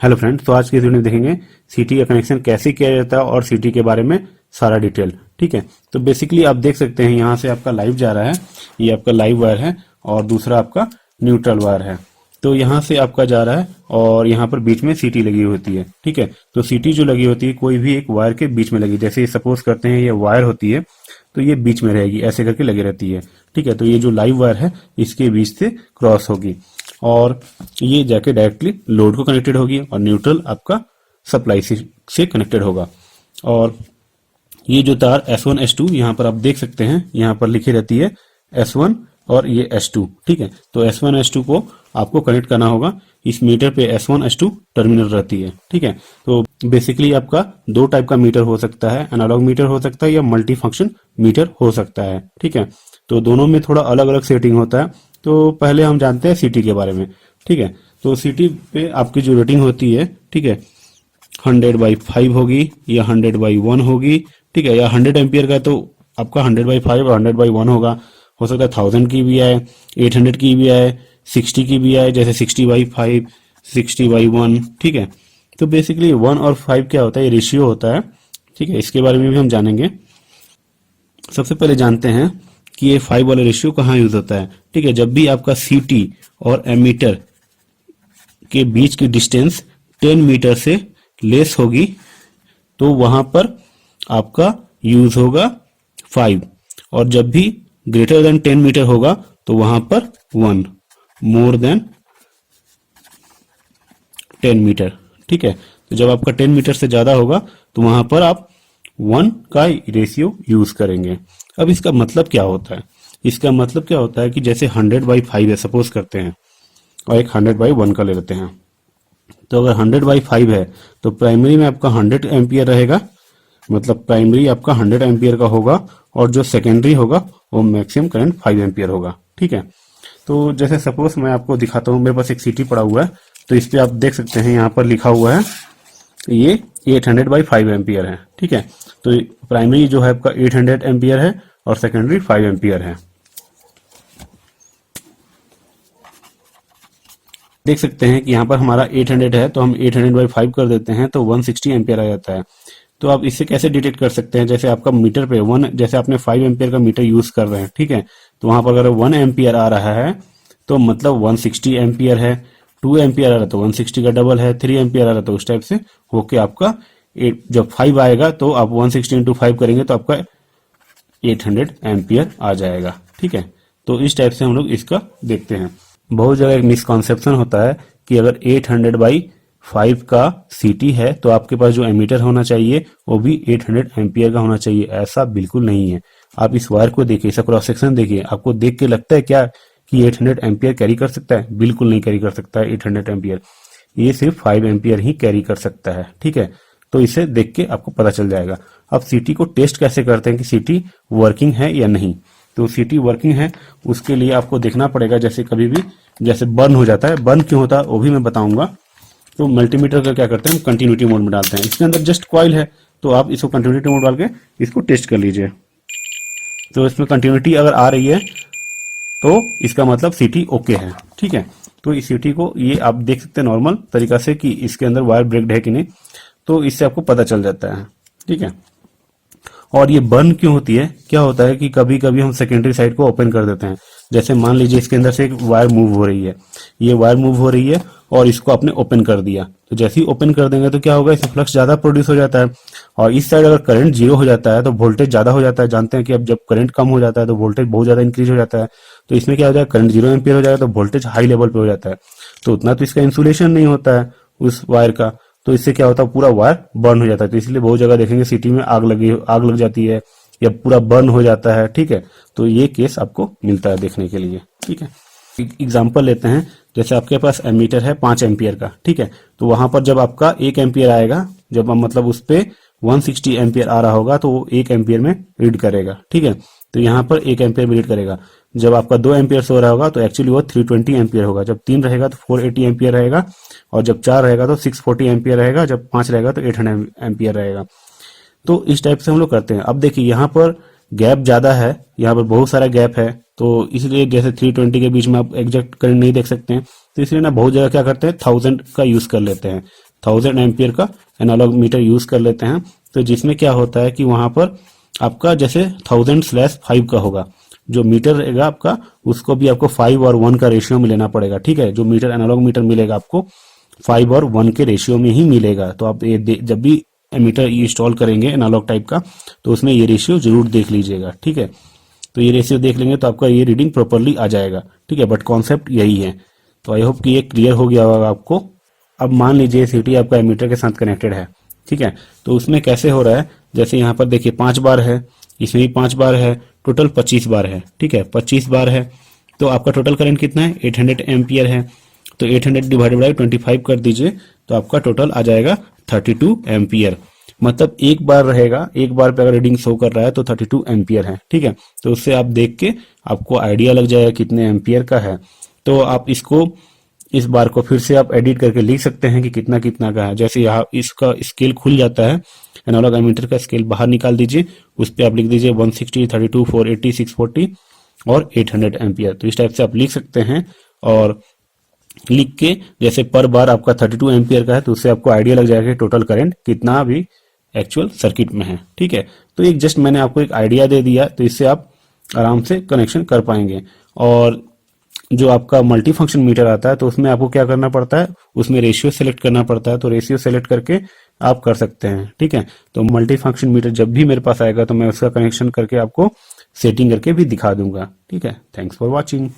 Hello friends, तो आज की इस वीडियो में देखेंगे सीटी का कनेक्शन कैसे किया जाता है और सीटी के बारे में सारा डिटेल। ठीक है, तो बेसिकली आप देख सकते हैं यहाँ से आपका लाइव जा रहा है, ये आपका लाइव वायर है और दूसरा आपका न्यूट्रल वायर है। तो यहाँ से आपका जा रहा है और यहाँ पर बीच में सीटी लगी होती है। ठीक है, तो सीटी जो लगी होती है कोई भी एक वायर के बीच में लगी, जैसे सपोज करते हैं ये वायर होती है तो ये बीच में रहेगी, ऐसे करके लगी रहती है। ठीक है, तो ये जो लाइव वायर है इसके बीच से क्रॉस होगी और ये जाके डायरेक्टली लोड को कनेक्टेड होगी और न्यूट्रल आपका सप्लाई से कनेक्टेड होगा। और ये जो तार S1 S2 यहाँ पर आप देख सकते हैं, यहाँ पर लिखी रहती है S1 और ये S2। ठीक है, तो S1 S2 को आपको कनेक्ट करना होगा। इस मीटर पे S1 S2 टर्मिनल रहती है। ठीक है, तो बेसिकली आपका दो टाइप का मीटर हो सकता है, एनालॉग मीटर हो सकता है या मल्टी फंक्शन मीटर हो सकता है। ठीक है, तो दोनों में थोड़ा अलग अलग सेटिंग होता है। तो पहले हम जानते हैं सीटी के बारे में। ठीक है, तो सीटी पे आपकी जो रेटिंग होती है, ठीक है, 100/5 होगी या 100/1 होगी। ठीक है, या 100 एम्पियर का तो आपका 100/5 और 100/1 होगा। हो सकता है 1000 की भी आए, 800 की भी आए, 60 की भी आए, जैसे 60/5, 60/1। ठीक है, तो बेसिकली 1 और 5 क्या होता है, ये रेशियो होता है। ठीक है, इसके बारे में भी हम जानेंगे। सबसे पहले जानते हैं कि ये 5 वाला रेशियो कहाँ यूज होता है। ठीक है, जब भी आपका सीटी और एमीटर के बीच की डिस्टेंस 10 मीटर से लेस होगी तो वहां पर आपका यूज होगा 5, और जब भी ग्रेटर देन 10 मीटर होगा तो वहां पर 1, मोर देन 10 मीटर। ठीक है, तो जब आपका 10 मीटर से ज्यादा होगा तो वहां पर आप 1 का रेशियो यूज करेंगे। अब इसका मतलब क्या होता है, इसका मतलब क्या होता है कि जैसे 100/5 है सपोज करते हैं और एक 100/1 का ले लेते हैं। तो अगर 100/5 है तो प्राइमरी में आपका 100 एम्पियर रहेगा, मतलब प्राइमरी आपका 100 एम्पियर का होगा और जो सेकेंडरी होगा वो मैक्सिमम करंट 5 एम्पियर होगा। ठीक है, तो जैसे सपोज मैं आपको दिखाता हूँ, मेरे पास एक सीटी पड़ा हुआ है तो इस पे आप देख सकते हैं यहाँ पर लिखा हुआ है ये 800/5 एम्पियर है। ठीक है, तो प्राइमरी जो है आपका 800 एम्पियर है और सेकेंडरी 5 एम्पियर है। देख सकते हैं कि यहाँ पर हमारा 800 है तो हम 800/5 कर देते हैं तो 160 एम्पियर आ जाता है। तो आप इससे कैसे डिटेक्ट कर सकते हैं, जैसे आपका मीटर पे 1, जैसे आपने 5 एम्पियर का मीटर यूज कर रहे हैं। ठीक है, तो वहां पर अगर 1 एम्पियर आ रहा है तो मतलब 160 एम्पियर है, 2 एम्पियर आ रहा है तो 160 का डबल है, 3 एम्पियर आ रहा है तो उस टाइप से होके आपका जब 5 आएगा तो आप 160 इंटू 5 करेंगे तो आपका 800 एम्पियर आ जाएगा। ठीक है, तो इस टाइप से हम लोग इसका देखते हैं। बहुत जगह एक मिसकॉन्सेप्शन होता है कि अगर 800/5 का सीटी है तो आपके पास जो एमीटर होना चाहिए वो भी 800 एम्पियर का होना चाहिए। ऐसा बिल्कुल नहीं है। आप इस वायर को देखिए, इसका क्रॉस सेक्शन देखिए, आपको देख के लगता है क्या कि 800 एम्पियर कैरी कर सकता है? बिल्कुल नहीं कैरी कर सकता है 800 एम्पियर। ये सिर्फ 5 एम्पियर ही कैरी कर सकता है। ठीक है, तो इसे देख के आपको पता चल जाएगा। अब सीटी को टेस्ट कैसे करते हैं कि सीटी वर्किंग है या नहीं। तो सीटी वर्किंग है उसके लिए आपको देखना पड़ेगा, जैसे कभी भी जैसे बर्न हो जाता है, बर्न क्यों होता है वो भी मैं बताऊंगा। तो मल्टीमीटर का क्या करते हैं, हम कंटिन्यूटी मोड में डालते हैं। इसके अंदर जस्ट कॉइल है तो आप इसको कंटिन्यूटी मोड डाल के इसको टेस्ट कर लीजिए। तो इसमें कंटिन्यूटी अगर आ रही है तो इसका मतलब सीटी ओके है। ठीक है, तो इस सीटी को ये आप देख सकते हैं नॉर्मल तरीका से कि इसके अंदर वायर ब्रेक्ड है कि नहीं, तो इससे आपको पता चल जाता है। ठीक है, और ये बर्न क्यों होती है, क्या होता है कि कभी कभी हम सेकेंडरी साइड को ओपन कर देते हैं। जैसे मान लीजिए इसके अंदर से एक वायर मूव हो रही है, ये वायर मूव हो रही है और इसको आपने ओपन कर दिया, तो जैसे ही ओपन कर देंगे तो क्या होगा, इसमें फ्लक्स ज्यादा प्रोड्यूस हो जाता है और इस साइड अगर करंट 0 हो जाता है तो वोल्टेज ज्यादा हो जाता है। जानते हैं कि अब जब करंट कम हो जाता है तो वोल्टेज बहुत ज्यादा इंक्रीज हो जाता है। तो इसमें क्या हो जाएगा, करंट 0 एम्पियर हो जाएगा तो वोल्टेज हाई लेवल पे हो जाता है। तो उतना तो इसका इंसुलेशन नहीं होता है उस वायर का, तो इससे क्या होता है, पूरा वायर बर्न हो जाता है। तो इसलिए बहुत जगह देखेंगे सिटी में आग लग जाती है या पूरा बर्न हो जाता है। ठीक है, तो ये केस आपको मिलता है देखने के लिए। ठीक है, एग्जाम्पल लेते हैं, जैसे आपके पास एमीटर है 5 एम्पियर का। ठीक है, तो वहां पर जब आपका 1 एम्पियर आएगा, जब मतलब उस पे 160 एम्पियर आ रहा होगा तो वो 1 एम्पियर में रीड करेगा। ठीक है, तो यहाँ पर 1 एम्पियर में रीड करेगा। जब आपका 2 एम्पियर से हो रहा होगा तो एक्चुअली वो 320 एम्पियर होगा। जब 3 रहेगा तो 480 एम्पियर रहेगा और जब 4 रहेगा तो 640 एम्पियर रहेगा, जब 5 रहेगा तो 800 एम्पियर रहेगा। तो इस टाइप से हम लोग करते हैं। अब देखिए यहाँ पर गैप ज्यादा है, यहाँ पर बहुत सारा गैप है, तो इसलिए जैसे 320 के बीच में आप एग्जैक्ट करंट नहीं देख सकते हैं, तो इसलिए ना बहुत जगह क्या करते हैं 1000 का यूज कर लेते हैं। 1000 एम्पियर का एनालॉग मीटर यूज कर लेते हैं, तो जिसमें क्या होता है कि वहां पर आपका जैसे 1000/5 का होगा, जो मीटर रहेगा आपका उसको भी आपको 5 और 1 का रेशियो में लेना पड़ेगा। ठीक है, जो मीटर एनालॉग मीटर मिलेगा आपको 5 और 1 के रेशियो में ही मिलेगा। तो आप ये जब भी मीटर इंस्टॉल करेंगे एनालॉग टाइप का, तो उसमें ये रेशियो जरूर देख लीजिएगा। ठीक है, तो ये रेशियो देख लेंगे तो आपका ये रीडिंग प्रॉपरली आ जाएगा। ठीक है, बट कॉन्सेप्ट यही है। तो आई होप कि ये क्लियर हो गया होगा आपको। अब मान लीजिए सीटी आपका एमीटर के साथ कनेक्टेड है। ठीक है, तो उसमें कैसे हो रहा है, जैसे यहाँ पर देखिए 5 बार है, इसमें भी 5 बार है, टोटल 25 बार है। ठीक है, 25 बार है तो आपका टोटल करंट कितना है, 800 एम्पियर है। तो 800 डिवाइडेड बाई 25 कर दीजिए तो आपका टोटल आ जाएगा 32 एम्पियर। मतलब एक बार रहेगा, एक बार पे अगर रीडिंग शो कर रहा है तो 32 एम्पियर है। ठीक है, तो उससे आप देख के आपको आइडिया लग जाएगा कितने एम्पियर का है। तो आप इसको, इस बार को फिर से आप एडिट करके लिख सकते हैं कि कितना कितना का है। जैसे यहाँ इसका स्केल खुल जाता है, एनालॉग एमीटर का स्केल बाहर निकाल दीजिए, उस पर आप लिख दीजिए 160, 32, 480, 640 और 800 एम्पियर। तो इस टाइप से आप लिख सकते हैं, और लिख के जैसे पर बार आपका 32 एम्पियर का है तो उससे आपको आइडिया लग जाएगा कि टोटल करंट कितना भी एक्चुअल सर्किट में है। ठीक है, तो एक जस्ट मैंने आपको एक आइडिया दे दिया, तो इससे आप आराम से कनेक्शन कर पाएंगे। और जो आपका मल्टी फंक्शन मीटर आता है तो उसमें आपको क्या करना पड़ता है, उसमें रेशियो सेलेक्ट करना पड़ता है। तो रेशियो सेलेक्ट करके आप कर सकते हैं। ठीक है, तो मल्टी फंक्शन मीटर जब भी मेरे पास आएगा तो मैं उसका कनेक्शन करके आपको सेटिंग करके भी दिखा दूंगा। ठीक है, थैंक्स फॉर वॉचिंग।